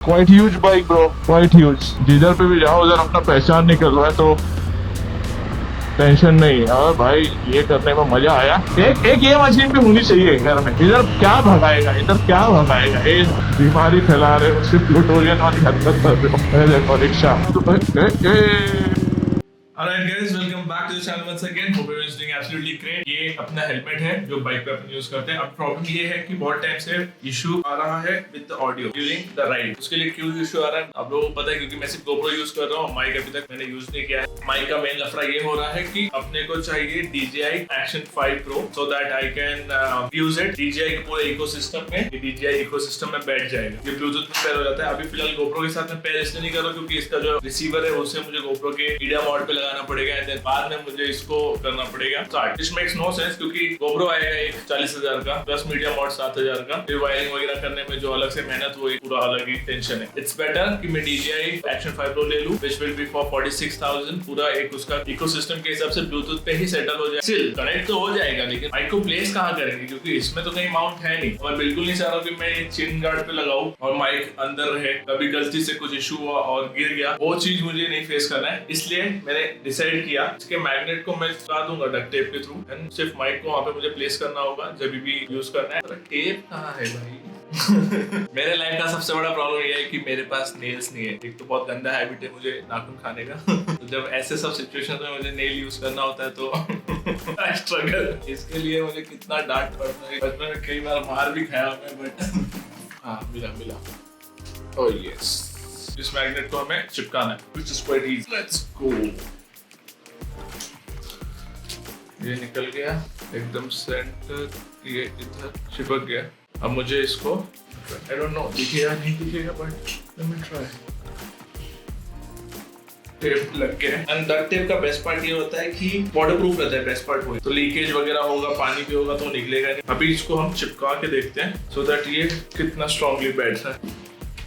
Quite huge bike bro, quite huge. जिधर पे भी जाओ उधर अपना पहचान निकल रहा है तो टेंशन नहीं। और भाई ये करने में मजा आया। एक ये मशीन भी होनी चाहिए घर में। इधर क्या भगाएगा, इधर क्या भगाएगा, ये बीमारी फैला रहे हो, सिर्फ प्लूटोरियन वाली हरकत कर रहे हो। देखो rickshaw. Alright guys, welcome back to the channel once again. Hope everyone is doing absolutely great. ये अपना हेलमेट है जो बाइक पे अपन यूज करते हैं। अब प्रॉब्लम ये है कि बहुत टाइम से इशू आ रहा है with the audio during the ride. उसके लिए क्यों इशू आ रहा है आप लोगों को पता है, क्योंकि मैं सिर्फ GoPro यूज कर रहा हूँ। माइक अभी तक मैंने यूज नहीं किया है। माइक का मेन लफड़ा ये हो रहा है कि अपने को चाहिए DJI Action 5 Pro so that I can use it DJI के पूरे इकोसिस्टम में। ये DJI इकोसिस्टम में बैठ जाएगा। ये ब्लूटूथ में पेयर हो जाता है। अभी फिलहाल GoPro के साथ में पेयर इसलिए नहीं कर रहा क्योंकि इसका जो रिसीवर है उसे मुझे GoPro के मीडिया मोड पे लगाना पड़ेगा एंड देन बाद में मुझे इसको करना पड़ेगा। दिस मेक्स नो सेंस क्योंकि GoPro आएगा एक 40,000 का प्लस मीडिया मोड 7,000 का। फिर वायरिंग वगैरह करने में जो अलग से मेहनत वो एक पूरा अलग ही टेंशन है। इट्स बेटर कि मैं DJI Action 5 Pro ले लूं which will be for 46,000। पूरा एक उसका इकोसिस्टम के हिसाब से ब्लूटूथ पे ही सेटल हो जाए। स्टिल कनेक्ट तो हो जाएगा लेकिन माइक को प्लेस कहाँ करेंगे क्योंकि इसमें तो कहीं माउंट है नहीं। मैं बिल्कुल नहीं चाह रहा कि मैं चिन गार्ड पे लगाऊं और माइक अंदर रहे, कभी गलती से कुछ इशू हुआ और गिर गया, वो चीज मुझे नहीं फेस करना है। इसलिए मैंने डिसाइड किया इसके मैग्नेट को मैं लगा दूंगा डक्ट टेप के थ्रू एंड सिर्फ माइक को वहां पे मुझे प्लेस करना होगा जब भी यूज करना है। टेप कहाँ है भाई? मेरे लाइफ का सबसे बड़ा प्रॉब्लम ये है कि मेरे पास नेल्स नहीं है। एक तो बहुत गंदा हैबिट है मुझे नाखून खाने का। तो जब ऐसे सब सिचुएशन में मुझे नेल यूज करना होता है तो आई स्ट्रगल। इसके लिए मुझे कितना डांट पड़ता है। बचपन में कई बार मार भी खाया मैं बट हाँ मिला। ओह यस, इस मैग्नेट को हमें चिपकाना है which is quite easy. Let's go. ये निकल गया एकदम सेंटर, ये इधर चिपक गया। अब मुझे इसको I don't know दिखेगा नहीं दिखेगा but let me try। Tape लग गया एंड डक्ट टेप का बेस्ट पार्ट ये होता है कि वाटरप्रूफ रहता है। बेस्ट पार्ट वो है तो लीकेज वगैरह होगा, पानी भी होगा तो निकलेगा नहीं। अभी इसको हम चिपका के देखते हैं सो दैट ये कितना स्ट्रांगली बैठ रहा है।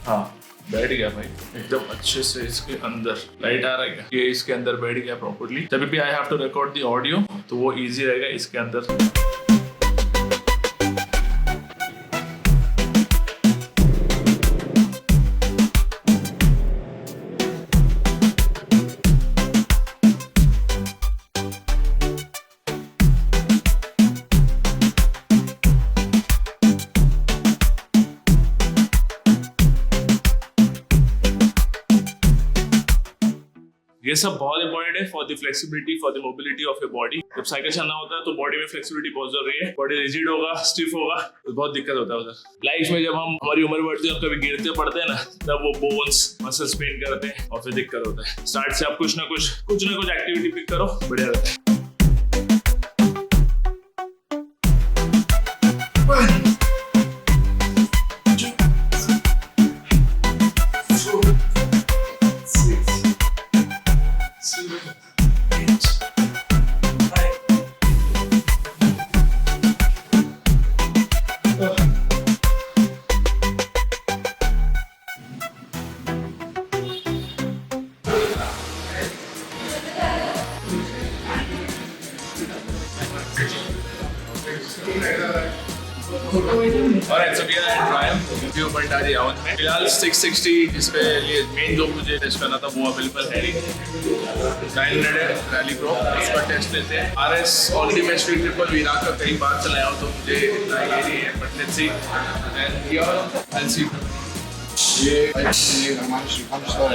हाँ बैठ गया भाई एकदम अच्छे से। इसके अंदर लाइट आ रहा है क्या? ये इसके अंदर बैठ गया प्रॉपर्ली। जब भी I have to record the audio तो वो इजी रहेगा इसके अंदर। ये सब बहुत इंपॉर्टेंट है for the flexibility, for the mobility of your body. जब साइकिल चलना होता है तो बॉडी में फ्लेक्सिबिलिटी बहुत जरूरी है। बॉडी रिजिड होगा, स्टिफ होगा तो बहुत दिक्कत होता है उधर। लाइफ में जब हम हमारी उम्र बढ़ती है और कभी गिरते पड़ते हैं ना तब वो बोन्स मसल्स पेन करते हैं और फिर दिक्कत होता है। स्टार्ट से आप कुछ ना कुछ एक्टिविटी पिक करो, बढ़िया रहता है। Alright, so we are at Triumph, Review Bantari Awan में। फिलहाल 660 जिसपे लिए मेन जो मुझे टेस्ट करना था वो अवेलेबल है नहीं। 900 है रैली प्रो, इसका टेस्ट लेते हैं। RS ऑलरेडी मैं स्ट्रीट ट्रिपल विराट का कई बार चलाया हूँ तो मुझे इतना ये नहीं है but let's see and here I see. ये हमारे श्रीकांत सर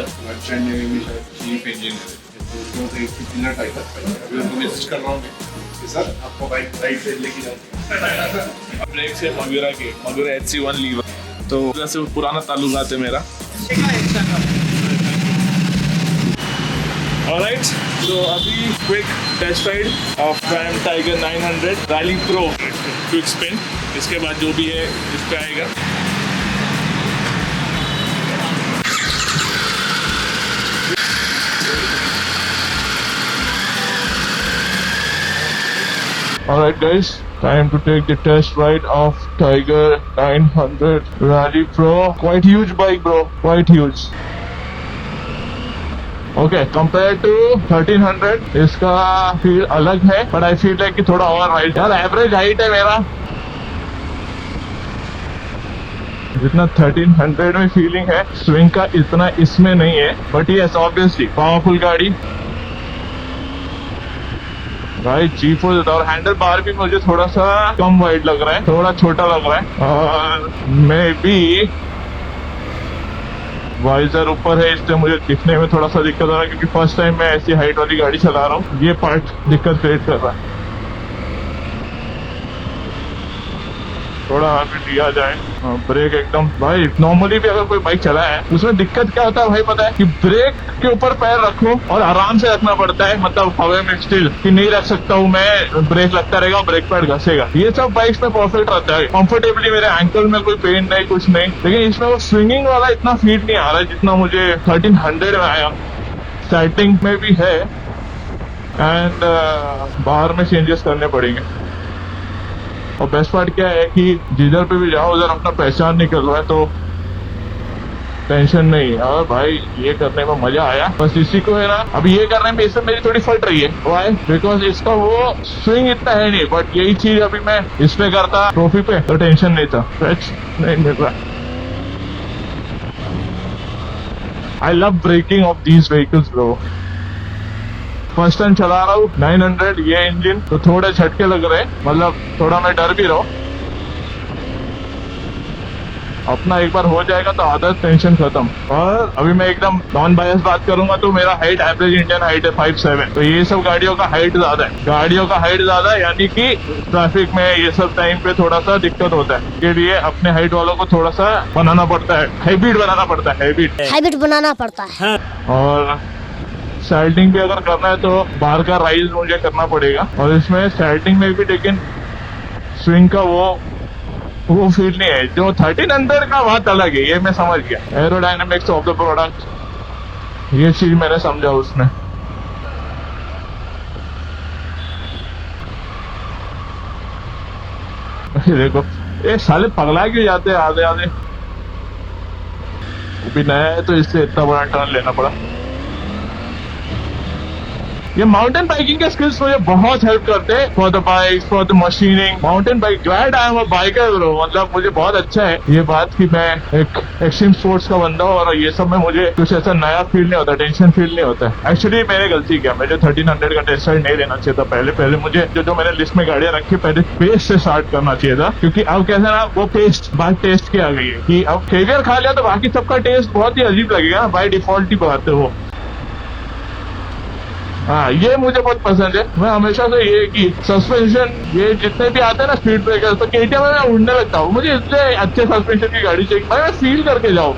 ट्रेंडिंग में चीफ इंजीनियर है तो एक कितना टाइप है। अभी उनको मैसेज कर रहा हूँ कि सर आपको बाइक राइट से लेके जाते हैं। ब्रेक से मगुरा HC1 लीवर तो जैसे पुराना ताल्लुकात है मेरा। Alright, so अभी quick test ride of Triumph Tiger 900 Rally Pro quick spin. इसके बाद जो भी है इस पे आएगा। Alright guys, time to take the test ride of Tiger 900 Rally Pro. Quite huge bike bro, quite huge. Okay, compared to 1300 इसका feel अलग है but I feel like कि थोड़ा और हाइट। यार एवरेज हाइट है मेरा जितना 1300 में फीलिंग है स्विंग का इतना इसमें नहीं है, बट यस ऑब्वियसली पावरफुल गाड़ी भाई। चीप हो जाता है और हैंडल बार भी मुझे थोड़ा सा कम वाइड लग रहा है, थोड़ा छोटा लग रहा है और मे बी वाइजर ऊपर है इसलिए मुझे दिखने में थोड़ा सा दिक्कत आ रहा है, क्योंकि फर्स्ट टाइम मैं ऐसी हाइट वाली गाड़ी चला रहा हूँ। ये पार्ट दिक्कत क्रिएट कर रहा है। थोड़ा आगे दिया जाए। ब्रेक एकदम भाई, नॉर्मली भी अगर कोई बाइक चला है उसमें दिक्कत क्या होता है भाई पता है कि ब्रेक के ऊपर पैर रखो और आराम से रखना पड़ता है, मतलब हवा में स्टिल कि नहीं रख सकता हूँ मैं, ब्रेक लगता रहेगा, ब्रेक पैड घसेगा। ये सब बाइक्स में परफेक्ट रहता है, कंफर्टेबली मेरे एंकल में कोई पेन नहीं कुछ नहीं, लेकिन इसमें वो स्विंगिंग वाला इतना फील नहीं आ रहा है जितना मुझे 1300 में आया। सेटिंग में भी है एंड बाहर में चेंजेस करने पड़ेंगे। और बेस्ट पार्ट क्या है कि जिधर पे भी जाओ उधर अपना पहचान निकल रहा है तो टेंशन नहीं है। और भाई ये करने में मजा आया, बस इसी को है ना अभी ये करने में इसमें मेरी थोड़ी फट रही है। वाई? बिकॉज इसका वो स्विंग इतना है नहीं, बट यही चीज अभी मैं इस पे करता ट्रॉफी पे तो टेंशन नहीं था, स्ट्रेच नहीं मिल रहा। I love braking of these vehicles bro. First time चला रहा हूँ 900 ये इंजन तो थोड़े झटके लग रहे हैं, मतलब थोड़ा मैं डर भी रहा हूँ। अपना एक बार हो जाएगा तो आधा टेंशन खत्म। और अभी मैं एकदम नॉन बायस बात करूंगा तो मेरा हाइट एवरेज इंडियन हाइट है 5'7", तो ये सब गाड़ियों का हाइट ज्यादा है, गाड़ियों का हाइट ज्यादा है, यानी कि ट्रैफिक में ये सब टाइम पे थोड़ा सा दिक्कत होता है। इसके लिए अपने हाइट वालों को थोड़ा सा बनाना पड़ता है, हैबिट बनाना पड़ता है, हैबिट बनाना पड़ता है। और साइडिंग भी अगर करना है तो बाहर का राइज मुझे करना पड़ेगा, और इसमें साइडिंग में भी लेकिन स्विंग का वो फील नहीं है जो 1300 का बात अलग है, ये मैं समझ गया। एरोडायनेमिक्स ऑफ द प्रोडक्ट ये चीज मैंने समझा उसमें। देखो ये साले पगला क्यों जाते हैं आधे आधे, वो भी नया है तो इससे इतना बड़ा टर्न लेना पड़ा। ये माउंटेन बाइकिंग के स्किल्स मुझे बहुत हेल्प करते हैं for the bike, for the machining. Mountain bike glad I am a biker bro, मतलब मुझे बहुत अच्छा है ये बात कि मैं एक एक्सट्रीम स्पोर्ट्स का बंदा हूँ और ये सब में मुझे कुछ ऐसा नया फील नहीं होता, टेंशन फील नहीं होता है। एक्चुअली मैंने गलती किया, मुझे 1300 का टेस्ट राइड नहीं लेना चाहिए था। पहले मुझे जो मैंने लिस्ट में गाड़ियां रखी पहले पेस्ट से स्टार्ट करना चाहिए था, क्योंकि अब कैसे ना वो पेस्ट बात टेस्ट की आ गई है कि अब फेलियर खा लिया तो बाकी सबका टेस्ट बहुत ही अजीब लगेगा, बाय डिफॉल्ट ही बात है वो। हाँ ये मुझे बहुत पसंद है। मैं हमेशा से ये कि सस्पेंशन ये जितने भी आते हैं ना स्पीड ब्रेकर तो केटीएम में मैं उड़ने लगता हूँ, मुझे इसलिए अच्छे सस्पेंशन की गाड़ी चाहिए, मैं फील करके जाऊँ।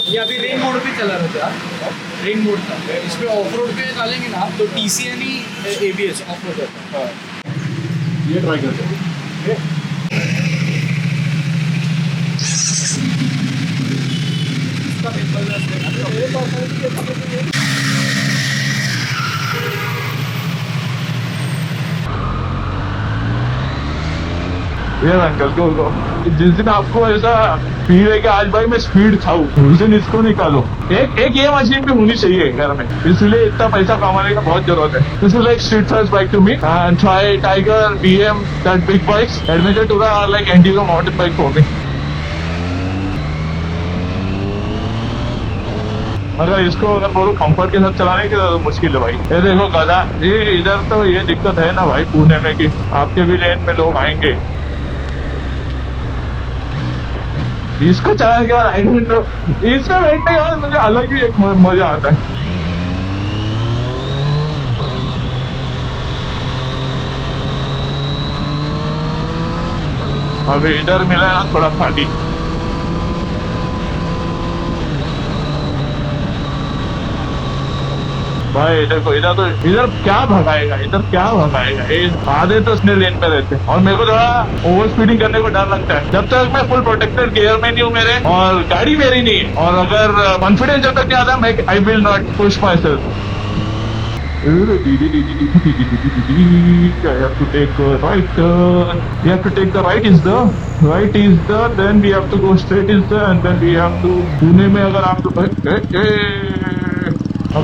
ये अभी रेन मोड पे चला रहता है, रेन मोड था। इसमें ऑफ रोड पे डालेंगे ना तो TCN he ABS of road है। ये ट्राई करते हैं। ये अंकल को जिस दिन आपको ऐसा फील है कि आज भाई मैं स्पीड खाऊं, उस दिन इसको निकालो। एक ये मशीन भी होनी चाहिए घर में, इसलिए इतना पैसा कमाने का बहुत जरूरत है। This is like street first bike to me and try Tiger, BM, that big bikes. Adventure tour are like एंडिगो माउंटेन बाइक फॉर मी। मगर इसको अगर बोलो कंफर्ट के साथ चलाने की तो मुश्किल है भाई। ये देखो गधा, ये इधर तो ये दिक्कत है ना भाई पुणे में कि आपके भी लेन में लोग आएंगे, इसको चलाने के बाद इसमें बैठने के बाद मुझे अलग ही एक मजा आता है। अभी इधर मिला ना थोड़ा फाटी, भाई देखो इधर क्या भगाएगा, आधे तो उसने लेन में रहते हैं और मेरे को थोड़ा ओवर स्पीडिंग करने को डर लगता है। जब तक मैं फुल प्रोटेक्टेड गियर में नहीं हूँ मेरे और गाड़ी मेरी नहीं है, और अगर कॉन्फिडेंस जब तक नहीं आता मैं I will not push my self. I have to take a right turn. We have to take the right is the then we have to go straight is the and then we have to Pune में अगर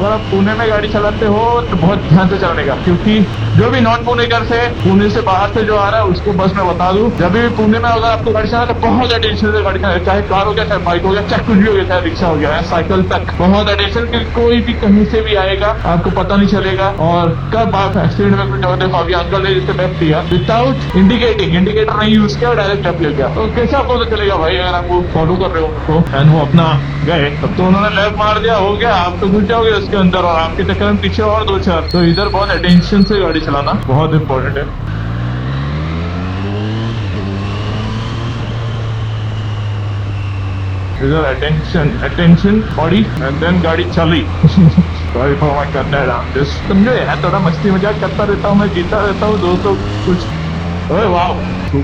आप पुणे में गाड़ी चलाते हो तो बहुत ध्यान से चलाने का, क्योंकि जो भी नॉन पुणेकर से पुणे से बाहर से जो आ रहा है उसको बस में बता दूं, जब भी पुणे में अगर आपको गाड़ी चलाना है तो बहुत अटेंशन से गाड़ी चलाना, चाहे कार हो गया, चाहे बाइक हो गया, चाहे कुछ भी हो गया, चाहे रिक्शा हो गया, साइकिल तक, बहुत अटेंशन कि कोई भी कहीं से भी आएगा आपको पता नहीं चलेगा। और कब आप एक्सीडेंट में कुछ होते, अभी अंकल ने जिससे लेफ्ट किया विदाउट इंडिकेटर नहीं यूज किया, डायरेक्ट लेफ्ट ले गया, तो कैसे आपको पता चलेगा भाई अगर आप वो फॉलो कर रहे हो उनको एंड वो अपना गए, तब तो उन्होंने लेफ्ट मार दिया, हो गया, आप तो घुस जाओगे उसके अंदर और आपके चक्कर में पीछे और दो चार। तो इधर बहुत अटेंशन से गाड़ी चलाना बहुत इंपॉर्टेंट है। इधर अटेंशन बॉडी एंड देन गाड़ी चली। Sorry for my Kannada, just समझो यार, थोड़ा मस्ती मजाक करता रहता हूँ मैं, जीता रहता हूँ दोस्तों कुछ। ओए वाह,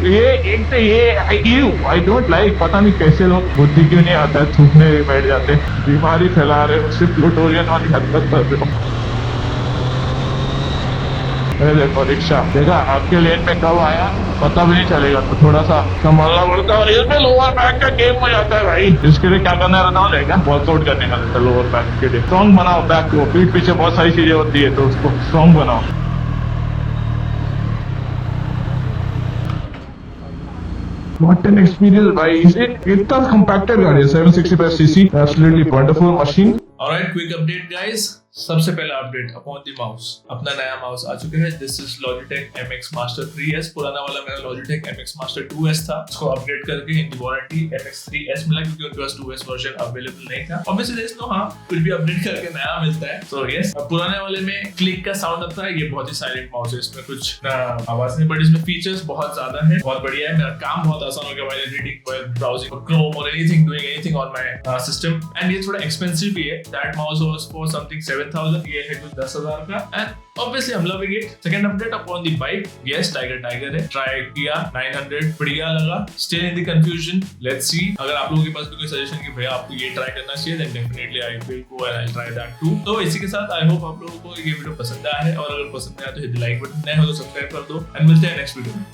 ये एक तो ये आई डोंट लाइक, पता नहीं कैसे लोग बुद्धि क्यों नहीं आता है, थूकने बैठ जाते, बीमारी फैला रहे हो, सिर्फ प्लूटोरियन वाली हरकत कर रहे हो। देखो रिक्शा, देखा आपके लेन में कब आया पता भी नहीं चलेगा, तो थोड़ा सा संभालना पड़ता है। और इसमें लोअर बैक का गेम हो जाता है भाई, इसके लिए क्या करना रहता है रहेगा, वर्कआउट करने का रहता है लोअर बैक के लिए। स्ट्रॉन्ग बनाओ बैक को, पीठ पीछे बहुत सारी चीजें होती है तो उसको स्ट्रॉन्ग बनाओ। What an experience भाई, इतना compacted गाड़ी है, 765 cc, absolutely wonderful machine। Alright, quick update guys। सबसे पहला अपडेट अपॉन द माउस, अपना नया माउस आ चुका है। This is Logitech MX Master 3S। पुराना वाला मेरा Logitech MX Master 2S था, उसको अपग्रेड करके इन वारंटी MX 3S मिला क्योंकि उनके पास 2S वर्जन अवेलेबल नहीं था। ऑब्वियसली देयर इज नो, हाँ कुछ भी अपडेट करके नया मिलता है। सो यस, पुराने वाले में क्लिक का साउंड आता है, ये बहुत ही साइलेंट माउस है, इसमें कुछ आवाज नहीं, बट इसमें फीचर्स बहुत ज्यादा है, बहुत बढ़िया है। मेरा काम बहुत आसान हो गया while reading, while browsing Chrome और anything, doing anything on my system. And ये थोड़ा एक्सपेंसिव भी है, that mouse was for something 7000, ये है कुछ 10,000 का। एंड ऑब्वियसली हम loving it. Second update upon the bike, yes tiger है, ट्राई किया 900, बढ़िया लगा, still in the confusion, let's see. अगर आप लोगों के पास भी कोई सजेशन कि भैया आपको ये ट्राई करना चाहिए, then definitely I will go and I will try that too. तो इसी के साथ आई होप आप लोगों को ये वीडियो पसंद आया है, और अगर पसंद आया तो हिट लाइक बटन, नए हो तो सब्सक्राइब कर दो, एंड मिलते हैं नेक्स्ट वीडियो में।